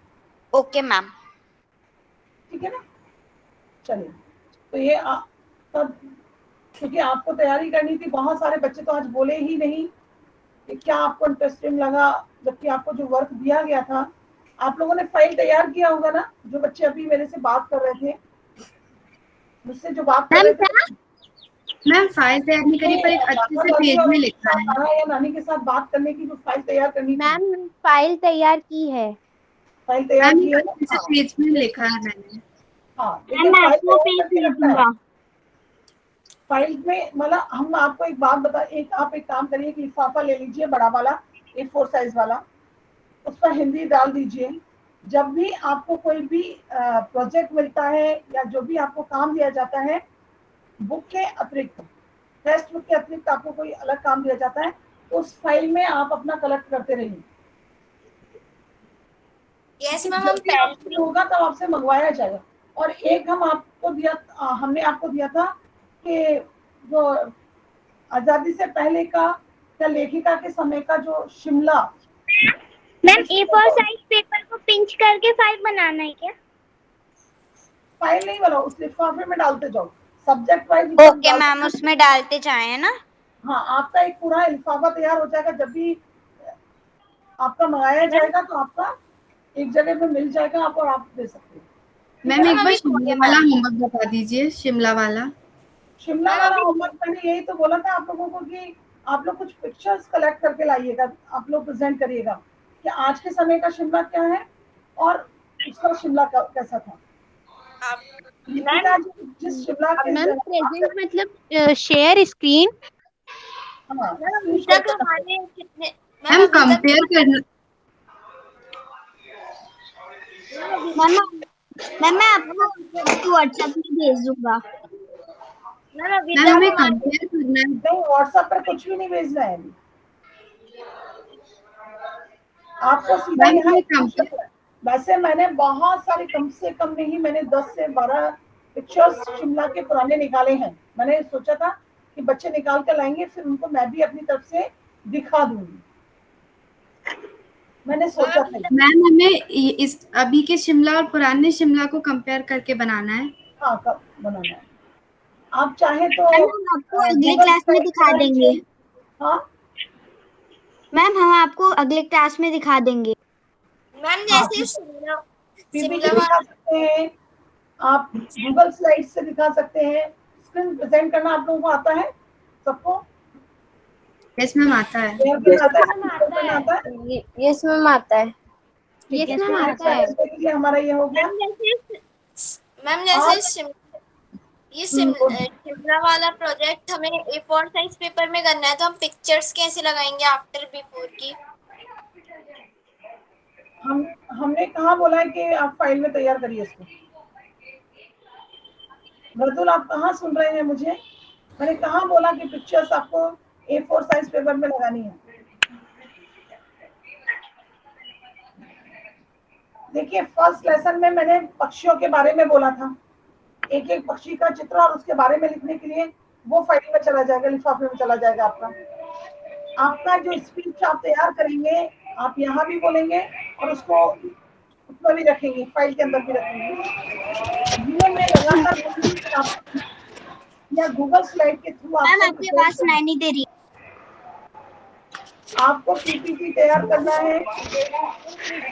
Okay ma'am. ठीक है ना? चलिए, तो ये तब, क्योंकि आपको तैयारी करनी थी, बहुत सारे बच्चे तो आज बोले ही नहीं कि क्या आपको इंटरेस्टिंग लगा, जबकि आपको जो वर्क दिया गया था, आप लोगों ने फाइल तैयार किया होगा ना? जो बच्चे अभी मेरे से बात कर रहे थे, मुझसे जो बात कर रहे थे, मैम फाइल तैयार नहीं करी पर एक अच्छे से पेज में लिखा है। नाना या नानी के साथ बात करने की जो फाइल तैयार करनी थी, मैम फाइल तैयार की है। फाइल तैयार मैम की एक है ना? अच्छे से हाँ, पेज में लिखा है मैंने। हाँ, देखिए मैं फाइल आपको तैयार पेज करके भेज रखना है। दूंगा। फाइल में मतलब हम आपको एक बात बता, आप एक काम करिए कि लिफाफा ले लीजिए बड़ा वाला, A4 साइज वाला, उस पर हिंदी डाल दीजिए। जब भी आपको कोई भी प्रोजेक्ट मिलता है या जो भी आपको काम दिया जाता है, बुक के अतिरिक्त, टेक्स्ट बुक के अतिरिक्त आपको कोई अलग काम दिया जाता है, उस फाइल में आप अपना कलेक्ट करते रहिए। यस क्योंकि मैम, जब हम भी पहले आपसे होगा तब आपसे मंगवाया जाएगा। और एक हमने आपको दिया था कि जो आजादी से पहले का या लेखिका के समय का जो Shimla, ma'am A4 size paper को पिंच करके फाइल बनाना है क्या? फाइल नहीं बनाओ, उस लिफाफे में डालते जाओ, सब्जेक्ट वाइज ओके मैम, उसमें डालते जाए है ना? हाँ, आपका एक पूरा लिफाफा तैयार हो जाएगा। जब भी आपका मंगाया जाएगा तो आपका एक जगह पे मिल जाएगा, आप और आप दे सकते हो। मैम एक बार अभी शिमला वाला होमवर्क बता दीजिए, शिमला वाला। शिमला मैम वाला अभी होमवर्क मैंने यही तो बोला था आप लोगों को कि आप लोग कुछ पिक्चर्स कलेक्ट करके लाइएगा, आप लोग प्रेजेंट करिएगा कि आज के समय का शिमला क्या है और उसका शिमला कैसा था। लिखिका जिस शिमला के मैम प्रेजेंट मतलब शेयर स्क्रीन। हाँ, अभी screenshot तक करके। हमारे कितने मैम मैम अभी तक कंपेयर करना। मैम मैं आपको व्हाट्सएप में भेज दूंगा। मैम अभी मैम तक हमें हमारे कंपेयर करना है। नहीं, व्हाट्सएप पर कुछ भी नहीं भेजना है अभी। आपको सीधा मैम यहाँ हमें कंपेयर। वैसे मैंने बहुत सारे, कम से कम नहीं, मैंने 10 से 12 पिक्चर्स शिमला के पुराने निकाले हैं। मैंने सोचा था कि बच्चे निकाल कर लाएंगे, फिर उनको मैं भी अपनी तरफ से दिखा दूंगी, मैंने सोचा था। मैम हमें इस अभी के शिमला और पुराने शिमला को कंपेयर करके बनाना है। हाँ, कब बनाना है? आप चाहे तो मैम हम आपको अगले Google क्लास में Slide दिखा चला देंगे। लीजिए। हाँ, मैम हम आपको अगले क्लास में दिखा देंगे। मैम हाँ, जैसे शिमला पीपीटी शिमला दिखा सकते हैं, आप गूगल स्लाइड से दिखा सकते हैं। स्क्रीन प्रेजेंट करना आप लोगों को आता है सबको? यस मैम आता है। शेयर करना आता है? शेयर करना आता है? यस मैम आता है। ठीक है, यस मैम तो आता है। नेक्स्ट के लिए हमारा ये हो गया। मैम और जैसे शिमला वाला प्रोजेक्ट हमें A4 साइज पेपर में करना है, तो हम पिक्चर्स कैसे लगाएंगे आफ्टर बिफोर की? हमने कहाँ बोला है कि आप फाइल में तैयार करिए इसको? मृदुल, आप कहाँ सुन रहे हैं मुझे? मैंने कहाँ बोला कि पिक्चर्स आपको A4 साइज पेपर में लगानी है? देखिए, फर्स्ट लेसन में मैंने पक्षियों के बारे में बोला था, एक एक पक्षी का चित्र और उसके बारे में लिखने के लिए वो फाइल में चला जाएगा, लिफाफे में चला जाएगा। आपका जो स्पीच आप तैयार करेंगे, आप यहाँ भी बोलेंगे और उसको उसमें भी रखेंगे, फाइल के अंदर भी रखेंगे। जीवन में लगातार कोशिश आप या गूगल स्लाइड के थ्रू मैम आपको आपकी आवाज सुनाई नहीं दे रही। आपको पीपीटी तैयार करना है।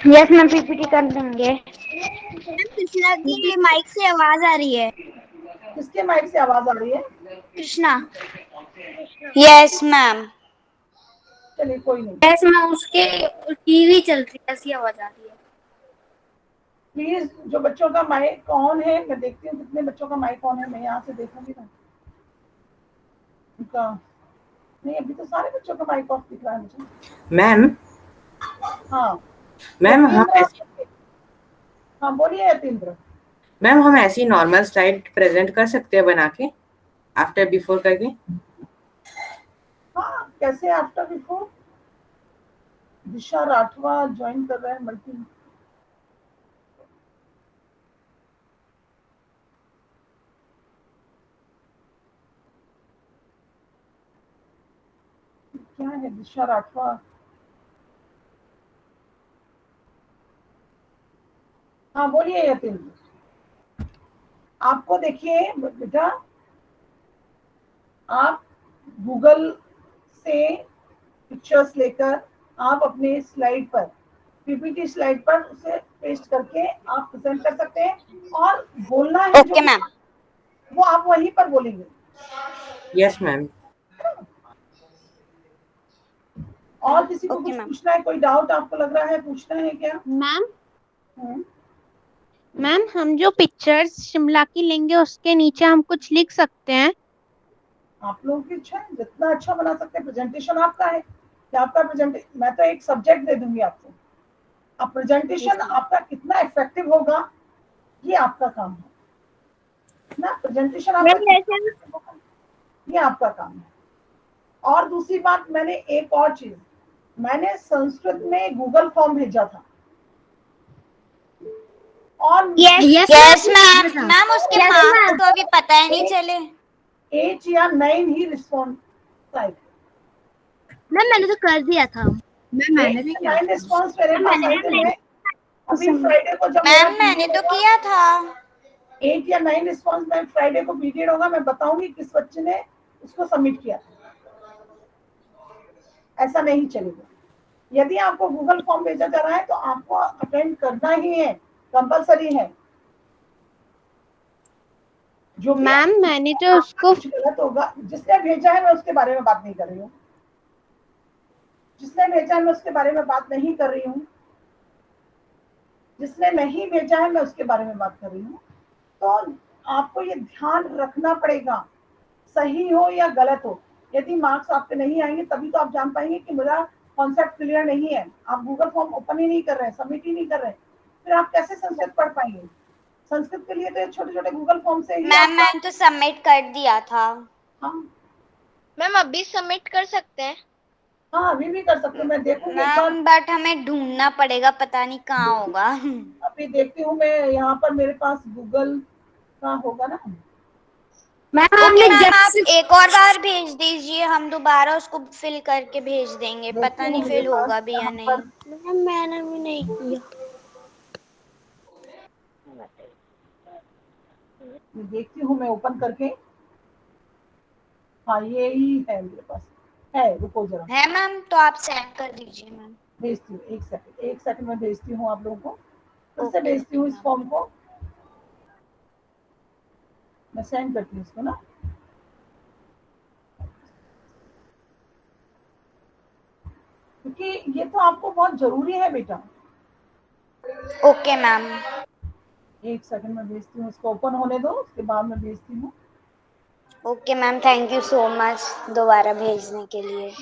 यस मैम पीपीटी कर देंगे। मैम कृष्णा की माइक से आवाज आ रही है। किसके माइक से आवाज आ रही है? कृष्णा। Yes ma'am. चलिए, कोई नहीं। यस मैम उसके टीवी चल रही है, ऐसी आवाज आ रही है। प्लीज जो बच्चों का माइक ऑन है, मैं देखती हूँ कितने बच्चों का माइक ऑन है, मैं यहाँ से देखूंगी ना उनका। नहीं, अभी तो सारे बच्चों का माइक ऑफ दिख रहा है मुझे। मैम हाँ मैम हम यतीन्द्र, हाँ बोलिए यतीन्द्र। मैम हम ऐसी नॉर्मल स्लाइड प्रेजेंट कर सकते हैं बना के, आफ्टर बिफोर करके? हाँ, कैसे आफ्टर बिफोर? दिशा राठवा ज्वाइन कर रहा है मल्टी। क्या है दिशा राठवा? हाँ बोलिए यतीन्द्र। आपको देखिए बेटा, आप गूगल से पिक्चर्स लेकर आप अपने स्लाइड पर, पीपीटी स्लाइड पर उसे पेस्ट करके आप प्रेजेंट कर सकते हैं, और बोलना है ओके मैम। वो आप वहीं पर बोलेंगे। Yes ma'am. और किसी को ओके कुछ मैम। पूछना है? कोई डाउट आपको लग रहा है पूछना है क्या? मैम मैम हम जो पिक्चर्स शिमला की लेंगे उसके नीचे हम कुछ लिख सकते हैं? आप लोगों की इच्छा है, जितना अच्छा बना सकते हैं। प्रेजेंटेशन आपका है कि आपका मैं तो एक सब्जेक्ट दे दूंगी आपको, अब प्रेजेंटेशन आपका कितना इफेक्टिव होगा ये आपका काम है ना। प्रेजेंटेशन आपका कितना effective होगा, ये आपका काम है। और दूसरी बात, मैंने एक और चीज, मैंने संस्कृत में गूगल फॉर्म भेजा था, और यस मैम। मैम उसके मार्क्स तो अभी पता ही नहीं चले। 8 या 9 ही रिस्पॉन्स आए। मैम मैंने तो कर दिया था। मैंने भी किया 9 रिस्पॉन्स मेरे पास आए थे। अभी फ्राइडे को जब मैम मैंने तो किया था। 8 या 9 रिस्पॉन्स में फ्राइडे को पीरियड होगा, मैं बताऊंगी किस बच्चे ने उसको सबमिट किया। ऐसा नहीं चलेगा। यदि आपको गूगल फॉर्म भेजा जा रहा है तो आपको अटेंड करना ही है, कंपलसरी है। जो मैम मैंने तो उसको कुछ गलत होगा, जिसने भेजा है मैं उसके बारे में बात नहीं कर रही हूँ, जिसने भेजा है मैं उसके बारे में बात नहीं कर रही हूँ, जिसने नहीं भेजा है मैं उसके बारे में बात कर रही हूँ। तो आपको ये ध्यान रखना पड़ेगा, सही हो या गलत हो। यदि मार्क्स आपके नहीं आएंगे तभी तो आप जान पाएंगे कि मेरा कॉन्सेप्ट क्लियर नहीं है। आप गूगल फॉर्म ओपन ही नहीं कर रहे हैं, सबमिट ही नहीं कर रहे हैं, फिर आप कैसे संस्कृत पढ़ पाएंगे? संस्कृत के लिए तो ये छोटे छोटे गूगल फॉर्म से ही मैम मैंने तो सबमिट कर दिया था। हाँ मैम अभी सबमिट कर सकते हैं? हाँ, अभी भी कर सकते हो। मैं देखूंगी एक बार, मैम बट हमें ढूंढना पड़ेगा, पता नहीं कहाँ होगा। अभी देखती हूँ मैं, यहाँ पर मेरे पास गूगल का होगा ना। मैम ओके हमने मैम, जब आप से एक और बार भेज दीजिए, हम दोबारा उसको फिल करके भेज देंगे। देखती पता हूँ नहीं मेरे फिल पास होगा भी या यहाँ नहीं। पर, मैम मैंने भी नहीं किया। देखती हूँ मैं ओपन करके। हाँ ये ही है मेरे पास, है, रुको जरा है मैम, तो आप सेंड कर दीजिए मैम। भेजती हूँ। एक सेकंड में भेजती हूँ आप लोगों को, फिर से ओके भेजती हूँ इस मैम। फॉर्म को। मैं सेंड करती हूँ इसको ना। क्योंकि ये तो आपको बहुत जरूरी है बेटा। Okay ma'am. एक सेकंड में भेजती हूँ, इसको ओपन होने दो, उसके बाद में भेजती हूँ। Okay ma'am, thank you so much दोबारा भेजने के लिए।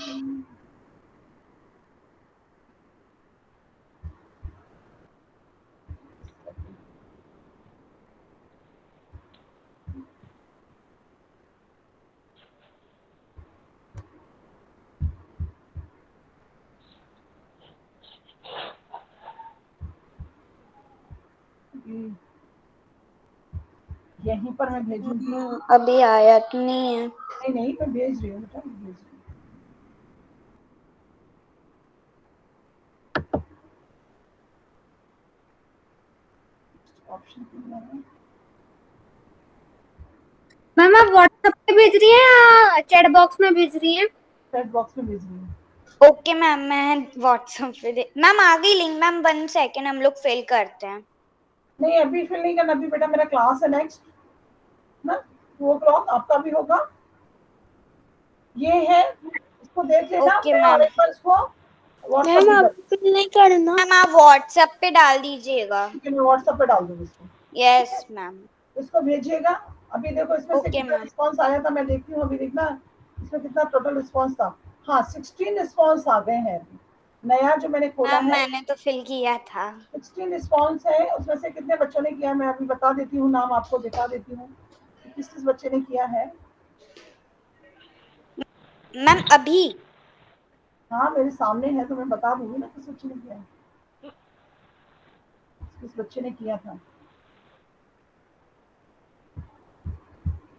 यहीं पर मैं भेजूंगी। अभी आया तो नहीं है। नहीं नहीं, मैं भेज रही हूँ बेटा, मैं भेज रही हूँ। ऑप्शन है, मैम आप व्हाट्सएप पे भेज रही हैं या चैट बॉक्स में भेज रही हैं? चैट बॉक्स में भेज रही हूँ। ओके मैम, मैं व्हाट्सएप पे मैम आ गई लिंक। मैम 1 सेकेंड, हम लोग फिल करते हैं। नहीं अभी फिल नहीं करना, अभी बेटा मेरा क्लास है नेक्स्ट ना, 2 o'clock आपका भी होगा। ये है, इसको देख लेना ओके मैं, मैम। और एक बार इसको व्हाट्सएप भी कर, नहीं करना। मैम आप व्हाट्सएप पे डाल दीजिएगा। ठीक है, मैं व्हाट्सएप पे डाल दूंगी इसको, यस मैम। इसको भेजिएगा। अभी देखो इसमें से ओके कितना मैम। रिस्पॉन्स आया था, मैं देखती हूँ अभी, देखना इसमें कितना टोटल रिस्पॉन्स था। हाँ 16 रिस्पॉन्स आ गए हैं अभी, नया जो मैंने खोला मैम है। मैंने तो फिल किया था। 16 रिस्पॉन्स है, उसमें से कितने बच्चों ने किया मैं अभी बता देती हूँ, नाम आपको दिखा देती हूँ कि किस किस बच्चे ने किया है। मैम अभी? हाँ मेरे सामने है तो मैं बता दूंगी ना किस बच्चे ने किया है, किस बच्चे ने किया था।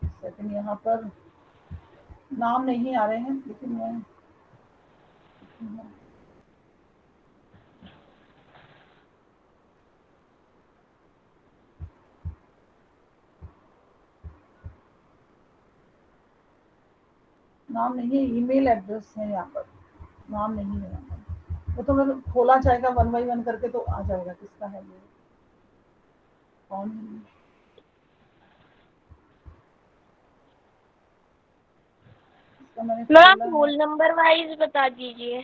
सेकंड यहाँ पर नाम नहीं आ रहे हैं, लेकिन मैं नाम नहीं है, ईमेल एड्रेस है यहाँ पर, नाम नहीं है यहाँ पर। वो तो मैं खोला जाएगा 1 बाय 1 करके तो आ जाएगा किसका है ये, कौन है। इसका मैंने खोला है। रोल नंबर वाइज बता दीजिए।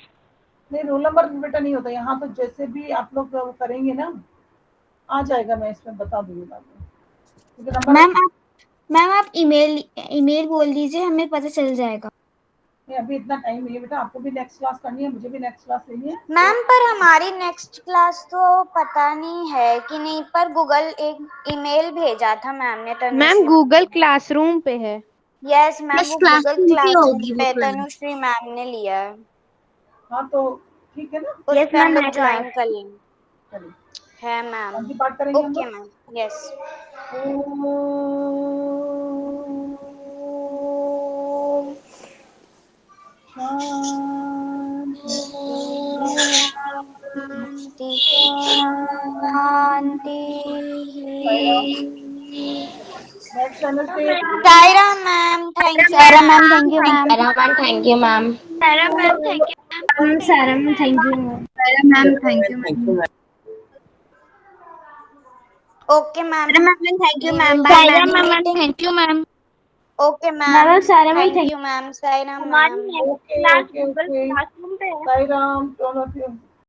नहीं रोल नंबर बेटा नहीं होता यहाँ, तो जैसे भी आप लोग करेंगे ना आ जाएगा, मैं इसमें बता दूंगी बाद में, क्योंकि नंबर मैम आप ईमेल बोल दीजिए, हमें पता चल जाएगा। नहीं, अभी इतना टाइम नहीं है बेटा, आपको भी नेक्स्ट क्लास करनी है, मुझे भी नेक्स्ट क्लास लेनी है। मैम पर हमारी नेक्स्ट क्लास तो पता नहीं है कि नहीं, पर गूगल एक ईमेल भेजा था मैम ने मैम गूगल क्लासरूम पे है। यस मैम, बस वो गूगल क्लासरूम की क्लासरूम होगी वो पे क्लास। तनुश्री मैम ने लिया है, हाँ तो ठीक है ना, उस Yes, पे हम ma'am, लोग है ज्वाइन class। कर लेंगे। चलिए है मैम। कौन सी पाठ करेंगे हम ओके लोग। मैम। यस। ओम शांति शांति शांति। Next Anushree. Saira ma'am thank you Sara ma'am. Ma'am thank you ma'am. Thank you ma'am. Sara ma'am thank you. Sara ma'am thank you ma'am. Ma'am thank you thank ma'am. You ma'am. Okay ma'am. Sara ma'am thank you We ma'am. will bye be ma'am. meeting. Thank you ma'am. Okay ma'am. Sara ma'am thank thank you ma'am. Saira हमारी ma'am. Next okay class okay Google okay, classroom पे है। Sai Ram, all of you.